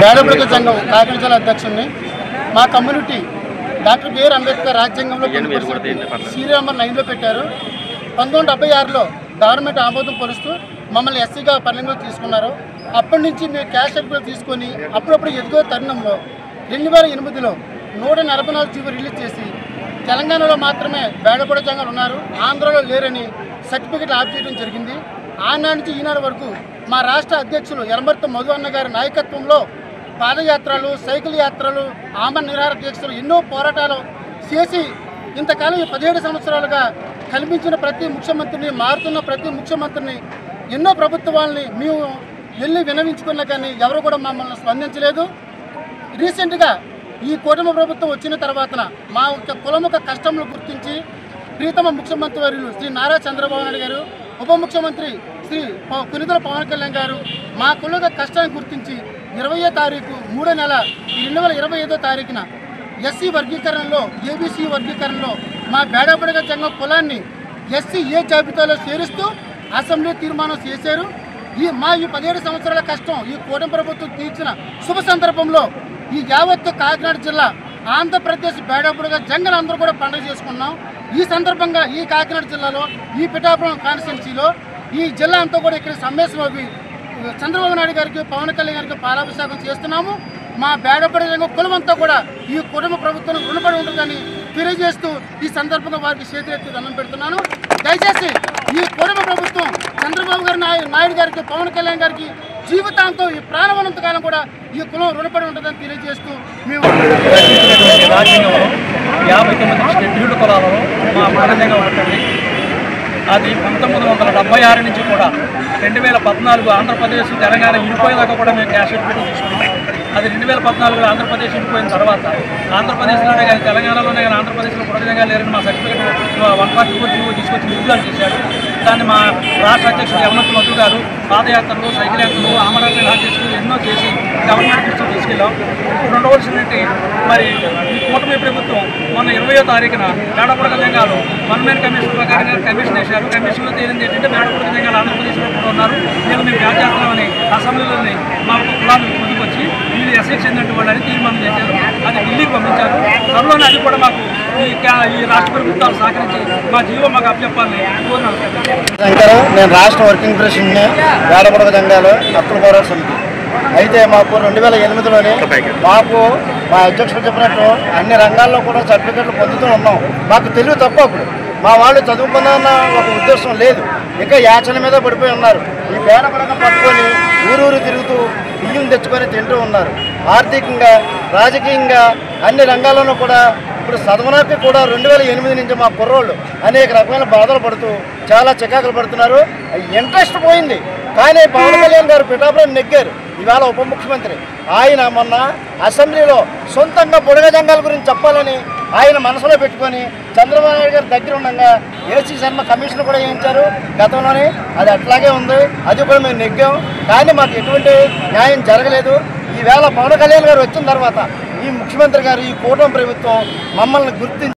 బేడబుడక సంఘం కాకినాడ జిల్లా అధ్యక్షుడిని. మా కమ్యూనిటీ డాక్టర్ బిఆర్ అంబేద్కర్ రాజ్యాంగంలో సీరియల్ నెంబర్ 9లో పెట్టారు. 1976లో గవర్నమెంట్ ఆమోదం పరుస్తూ మమ్మల్ని ఎస్సీగా పరిగణలోకి తీసుకున్నారు. అప్పటి నుంచి మేము క్యాష్ సర్టిఫికేట్ తీసుకొని అప్పుడప్పుడు ఎదుగువ తరుణంలో 2008లో 144 జీవో రిలీజ్ చేసి తెలంగాణలో మాత్రమే బేడబుడ సంఘాలు ఉన్నారు, ఆంధ్రలో లేరని సర్టిఫికేట్ ఆఫ్ చేయడం జరిగింది. ఆనాటి నుంచి ఈనాడు వరకు మా రాష్ట్ర అధ్యక్షులు యలమర్తి మధు అన్న గారి నాయకత్వంలో పాదయాత్రలు, సైకిల్ యాత్రలు, ఆమరణ నిరాహార దీక్షలు ఎన్నో పోరాటాలు చేసి ఇంతకాలం 17 సంవత్సరాలుగా కల్పించిన ప్రతి ముఖ్యమంత్రిని, మారుతున్న ప్రతి ముఖ్యమంత్రిని, ఎన్నో ప్రభుత్వాలని మేము వెళ్ళి వినవించుకున్నా కానీ ఎవరు కూడా మమ్మల్ని స్పందించలేదు. రీసెంట్గా ఈ కూటమి ప్రభుత్వం వచ్చిన తర్వాత మా కులముఖ కష్టములు గుర్తించి ప్రీతమ ముఖ్యమంత్రి వర్యులు శ్రీ నారా చంద్రబాబు నాయుడు గారు, ఉప ముఖ్యమంత్రి శ్రీ కొనిదెల పవన్ కళ్యాణ్ గారు మా కులముఖ కష్టాన్ని గుర్తించి 20వ తారీఖు 3వ నెల 2025వ తారీఖున ఎస్సీ వర్గీకరణలో, ఏబీసీ వర్గీకరణలో మా బేడబుడక సంఘం కులాన్ని ఎస్సీ ఏ జాబితాలో చేరుస్తూ అసెంబ్లీ తీర్మానం చేశారు. ఈ 17 సంవత్సరాల కష్టం ఈ కూటమి ప్రభుత్వం తీర్చిన శుభ సందర్భంలో ఈ యావత్తు కాకినాడ జిల్లా, ఆంధ్రప్రదేశ్ బేడబుడక సంఘాలు అందరూ కూడా పండుగ చేసుకున్నాం. ఈ సందర్భంగా ఈ కాకినాడ జిల్లాలో ఈ పిఠాపురం కాన్స్టిట్యున్సీలో ఈ జిల్లా అంతా కూడా ఇక్కడ సమ్మేళనమై చంద్రబాబు నాయుడు గారికి, పవన్ కళ్యాణ్ గారికి పాలాభిషేకం చేస్తున్నాము. మా బేడబుడక సంఘం కులమంతా కూడా ఈ కుటుంబ ప్రభుత్వం రుణపడి ఉంటుందని తెలియజేస్తూ ఈ సందర్భంగా వారికి చేతులెత్తి దండం పెడుతున్నాను. దయచేసి ఈ కుటుంబ ప్రభుత్వం చంద్రబాబు గారి నాయుడు గారికి, పవన్ కళ్యాణ్ గారికి జీవితాంతం ఈ ప్రాణవనంత కాలం కూడా ఈ కులం రుణపడి ఉంటుందని తెలియజేస్తూ మేము రాజ్యాంగంలో 59 షెడ్యూల్డ్ కులాలలో మా ప్రారంభంగా ఉంటుంది. అది 1976 నుంచి కూడా 2014 ఆంధ్రప్రదేశ్ తెలంగాణ విడిపోయేదాకా కూడా మేము క్యాష్ సర్టిఫికేట్ తీసుకున్నాం. అది 2014లో ఆంధ్రప్రదేశ్ విడిపోయిన తర్వాత ఆంధ్రప్రదేశ్లోనే కానీ తెలంగాణలోనే కానీ ఆంధ్రప్రదేశ్లో పురగంగా లేరని మా సర్టిఫికేట్ 144 జీవో తీసుకొచ్చి విడుదల చేశారు. దాన్ని మా రాష్ట్ర అధ్యక్షుడు యలమర్తి మధు గారు పాదయాత్రలు, సైకిల్ యాత్రలు, ఆమరణ నిరాహార దీక్షలు ఎన్నో చేసి గవర్నమెంట్ దృష్టికి తీసుకెళ్ళాం. ఇప్పుడు ఉండవలసినట్టు మరి ఈ కూటమి ప్రభుత్వం మొన్న 20వ తారీఖున బేడబుడక సంఘాలు వన్ కమిషన్ ప్రకారంగా కమిషన్ వేశారు. కమిషన్లో తేలింది ఏంటంటే బేడబుడక సంఘాలు ఆంధ్రప్రదేశ్లో కూడా ఉన్నారు, వీళ్ళు మేము బ్యాచ్ చేస్తామని అసెంబ్లీలోని మా కులాన్ని ముందుకొచ్చి వీళ్ళు ఎస్ఐకి చెందినట్టు వాళ్ళని తీర్మానం చేశారు. అది ఢిల్లీకి పంపించారు. త్వరలోనే అది కూడా మాకు ఈ రాష్ట్ర ప్రభుత్వాలు సహకరించి మా జీవో మాకు అప్పచెప్పాలని కోరుతున్నాను. నేను రాష్ట్ర వర్కింగ్ ప్రెసిడెంట్ని బేడబుడక సంఘాలు హక్కుల పోరాట సమితి. అయితే మాకు 2008లోనే మాకు మా అధ్యక్షుడు చెప్పినట్టు అన్ని రంగాల్లో కూడా సర్టిఫికెట్లు పొందుతూ ఉన్నాం. మాకు తెలివి తక్కువ, అప్పుడు మా వాళ్ళు చదువుకుందామన్న ఒక ఉద్దేశం లేదు, ఇంకా యాచన మీద పడిపోయి ఉన్నారు. ఈ బేడబుడక పట్టుకొని ఊరూరు తిరుగుతూ బియ్యం తెచ్చుకొని తింటూ ఉన్నారు. ఆర్థికంగా, రాజకీయంగా అన్ని రంగాల్లోనూ కూడా ఇప్పుడు చదవడానికి కూడా 2008 నుంచి మా కుర్రోళ్ళు అనేక రకమైన బాధలు పడుతూ చాలా చికాకులు పడుతున్నారు. ఇంట్రెస్ట్ పోయింది. కానీ పవన్ కళ్యాణ్ గారు పిఠాపురం నెగ్గారు, ఇవాళ ఉప ముఖ్యమంత్రి. ఆయన మొన్న అసెంబ్లీలో సొంతంగా బుడగ జంగాల గురించి చెప్పాలని ఆయన మనసులో పెట్టుకొని చంద్రబాబు నాయుడు గారి దగ్గర ఉండగా ఏసీ శర్మ కమిషన్ కూడా వేయించారు గతంలోనే. అది అట్లాగే ఉంది, అది కూడా మేము నెగ్గాం. కానీ మాకు ఎటువంటి న్యాయం జరగలేదు. ఈవేళ పవన్ కళ్యాణ్ గారు వచ్చిన తర్వాత ఈ ముఖ్యమంత్రి గారు, ఈ కూటమి ప్రభుత్వం మమ్మల్ని గుర్తించి